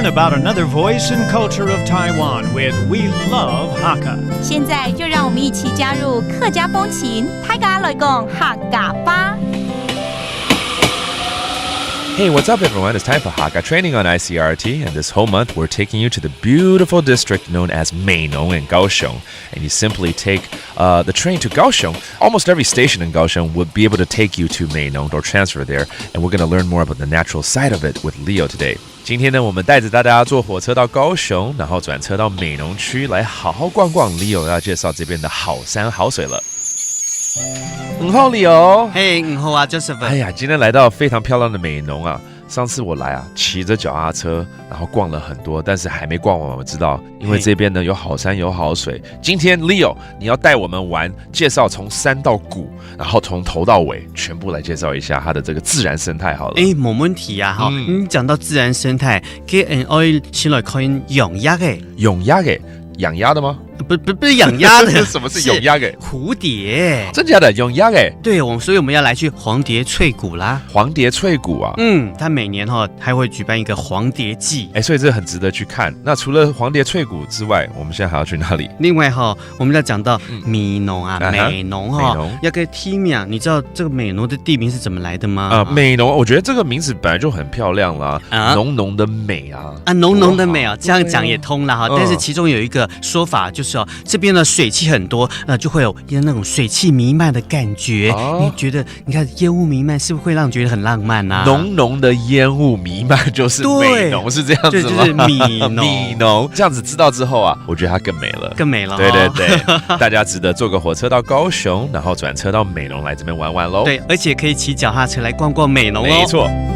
learn about another voice and culture of Taiwan with We Love Hakka. 现在就让我们一起加入客家风情，大家来讲客家吧。Hey, what's up, everyone? It's time for Hakka training on ICRT, and this whole month we're taking you to the beautiful district known as Meinong in Kaohsiung. And you simply take the train to Kaohsiung. Almost every station in Kaohsiung will be able to take you to Meinong or transfer there, and we're going to learn more about the natural side of it with Leo today. 今天呢，我们带着大家坐火车到高雄，然后转车到美浓区来好好逛逛。Leo 要介绍这边的好山好水了。你好，Leo。嘿，你好啊 ，Joseph。哎呀，今天来到非常漂亮的美浓啊。上次我来啊，骑着脚踏车，然后逛了很多，但是还没逛完。我知道，因为这边呢有好山有好水。今天 Leo 你要带我们玩，介绍从山到谷，然后从头到尾全部来介绍一下它的这个自然生态好了。冇問題啊，哈、你講到自然生態，佢我先來看養鴨嘅。養鴨嘅，養鴨的嗎？不是養鴨的。什麼是養鴨嘅？蝴蝶。真假的？養鴨嘅？對，所以我們要來去黃蝶翠谷啦。黃蝶翠谷啊？它每年還會舉辦一個黃蝶季。所以這很值得去看。那除了黃蝶翠谷之外，我們現在還要去哪裡？另外我們要講到美濃啊，美濃要個地名，你知道這個美濃的地名是怎麼來的嗎？美濃，我覺得這個名字本來就很漂亮啦，濃濃的美啊，濃濃的美啊，這樣講也通啦哈。但是其中有一個說法就是這邊的水汽很多，就會有那種水汽彌漫的感覺。你覺得，你看煙霧彌漫，是不是會讓你覺得很浪漫啊？濃濃的煙霧彌漫就是美濃，是這樣子嗎？對，就是米濃。這樣子知道之後啊，我覺得它更美了，更美了。對對對，大家值得坐個火車到高雄，然後轉車到美濃來這邊玩玩咯。對，而且可以騎腳踏車來逛逛美濃哦。沒錯。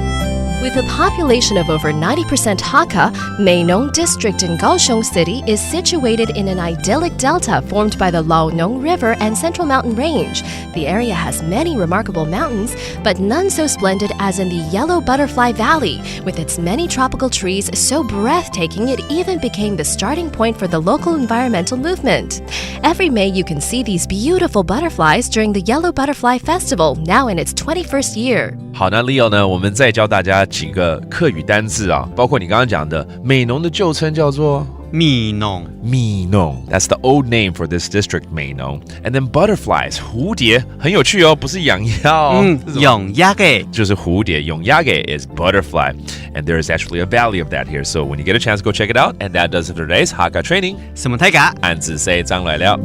With a population of over 90% Hakka, Meinong District in Kaohsiung City is situated in an idyllic delta formed by the Laonong River and Central Mountain Range. The area has many remarkable mountains, but none so splendid as in the Yellow Butterfly Valley, with its many tropical trees so breathtaking it even became the starting point for the local environmental movement. Every May you can see these beautiful butterflies during the Yellow Butterfly Festival, now in its 21st year. 好，那 Leo 呢？我们再教大家几个客语单字啊，包括你刚刚讲的美浓的旧称叫做米濃。米濃 ，That's the old name for this district, 美濃。And then butterflies 蝴蝶很有趣哦，不是養鴨哦，養鴨嘅就是蝴蝶，養鴨嘅 is butterfly, and there is actually a valley of that here. So when you get a chance, go check it out. And that does it for today's Hakka training. 什麼睇㗎？按字say張來了。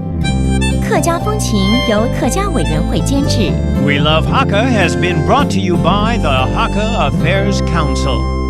客家風情由客家委員會監製。We Love Hakka has been brought to you by the Hakka Affairs Council.